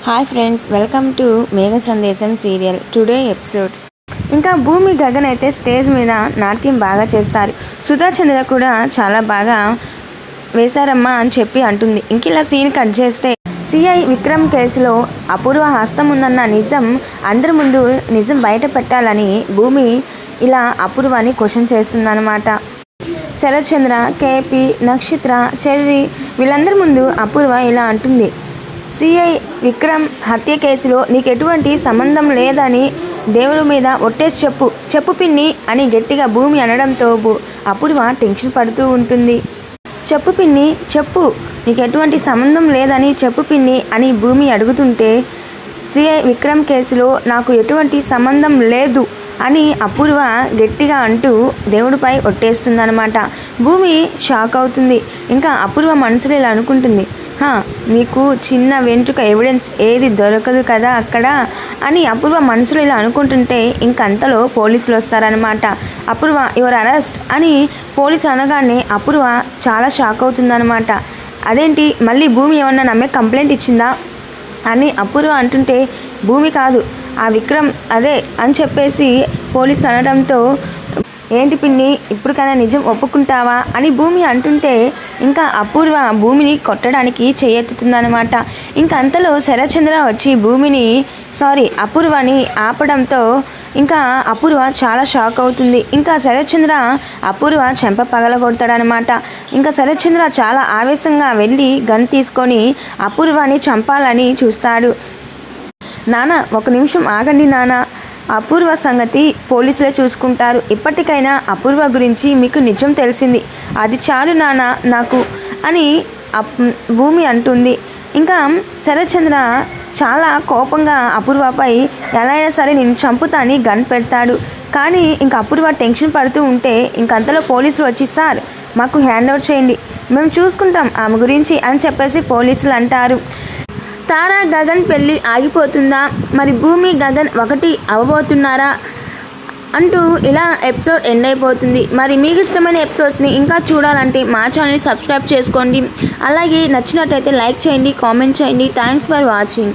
Hi friends, welcome to మేఘ సందేశం serial today episode. ఇంకా భూమి గగన్ అయితే స్టేజ్ మీద నాట్యం బాగా చేస్తారు. సుధా చంద్ర కూడా చాలా బాగా వేశారమ్మా అని చెప్పి అంటుంది. ఇంక ఇలా సీన్ కట్ చేస్తే సిఐ విక్రమ్ కేసులో అపూర్వ హస్తం ఉందన్న నిజం అందరి ముందు నిజం బయట పెట్టాలని భూమి ఇలా అపూర్వాని క్వశ్చన్ చేస్తుందన్నమాట. శరత్ చంద్ర, కేపీ, నక్షత్ర, చెర్రి వీళ్ళందరి ముందు అపూర్వ ఇలా అంటుంది, సిఐ విక్రమ్ హత్య కేసులో నీకు ఎటువంటి సంబంధం లేదని దేవుడి మీద ఒట్టేసి చెప్పు పిన్ని అని గట్టిగా భూమి అనడంతో అపూర్వ టెన్షన్ పడుతూ ఉంటుంది. చెప్పు పిన్ని, చెప్పు, నీకు ఎటువంటి సంబంధం లేదని చెప్పు పిన్ని అని భూమి అడుగుతుంటే సిఐ విక్రమ్ కేసులో నాకు ఎటువంటి సంబంధం లేదు అని అపూర్వ గట్టిగా అంటూ దేవుడిపై ఒట్టేస్తుందన్నమాట. భూమి షాక్ అవుతుంది. ఇంకా అపూర్వ మనసులో ఇలా అనుకుంటుంది, మీకు చిన్న వెంట్రుక ఎవిడెన్స్ ఏది దొరకదు కదా అక్కడ అని అపూర్వ మనసులో ఇలా అనుకుంటుంటే ఇంకంతలో పోలీసులు వస్తారనమాట. అపూర్వ యువర్ అరెస్ట్ అని పోలీసు అనగానే అపూర్వ చాలా షాక్ అవుతుందన్నమాట. అదేంటి, మళ్ళీ భూమి ఏమన్నా నమ్మే కంప్లైంట్ ఇచ్చిందా అని అపూర్వ అంటుంటే భూమి కాదు ఆ విక్రమ్ అదే అని చెప్పేసి పోలీసులు అనడంతో ఏంటి పిన్ని, ఇప్పటికైనా నిజం ఒప్పుకుంటావా అని భూమి అంటుంటే ఇంకా అపూర్వ భూమిని కొట్టడానికి చేయెత్తుతుందన్నమాట. ఇంకా అంతలో శరత్చంద్ర వచ్చి అపూర్వని ఆపడంతో ఇంకా అపూర్వ చాలా షాక్ అవుతుంది. ఇంకా శరత్చంద్ర అపూర్వ చెంప పగలగొడతాడనమాట. ఇంకా శరత్చంద్ర చాలా ఆవేశంగా వెళ్ళి గన్ తీసుకొని అపూర్వని చంపాలని చూస్తాడు. నాన్న, ఒక నిమిషం ఆగండి నాన్న, అపూర్వ సంగతి పోలీసులే చూసుకుంటారు. ఇప్పటికైనా అపూర్వ గురించి మీకు నిజం తెలిసింది, అది చాలు నాన్న నాకు అని భూమి అంటుంది. ఇంకా శరత్చంద్ర చాలా కోపంగా అపూర్వపై ఎలా అయినా సరే నేను చంపుతా అని గన్ పెడతాడు. కానీ ఇంకా అపూర్వ టెన్షన్ పడుతూ ఉంటే ఇంకంతలో పోలీసులు వచ్చి సార్ మాకు హ్యాండ్ ఓవర్ చేయండి, మేము చూసుకుంటాం ఆమె గురించి అని చెప్పేసి పోలీసులు అంటారు. తారా గగన్ పెళ్ళి ఆగిపోతుందా, మరి భూమి గగన్ ఒకటి అవ్వబోతున్నారా అంటూ ఇలా ఎపిసోడ్ ఎండ్ అయిపోతుంది. మరి మీకు ఇష్టమైన ఎపిసోడ్స్ని ఇంకా చూడాలంటే మా ఛానల్ని సబ్స్క్రైబ్ చేసుకోండి. అలాగే నచ్చినట్టయితే లైక్ చేయండి, కామెంట్ చేయండి. Thanks for watching.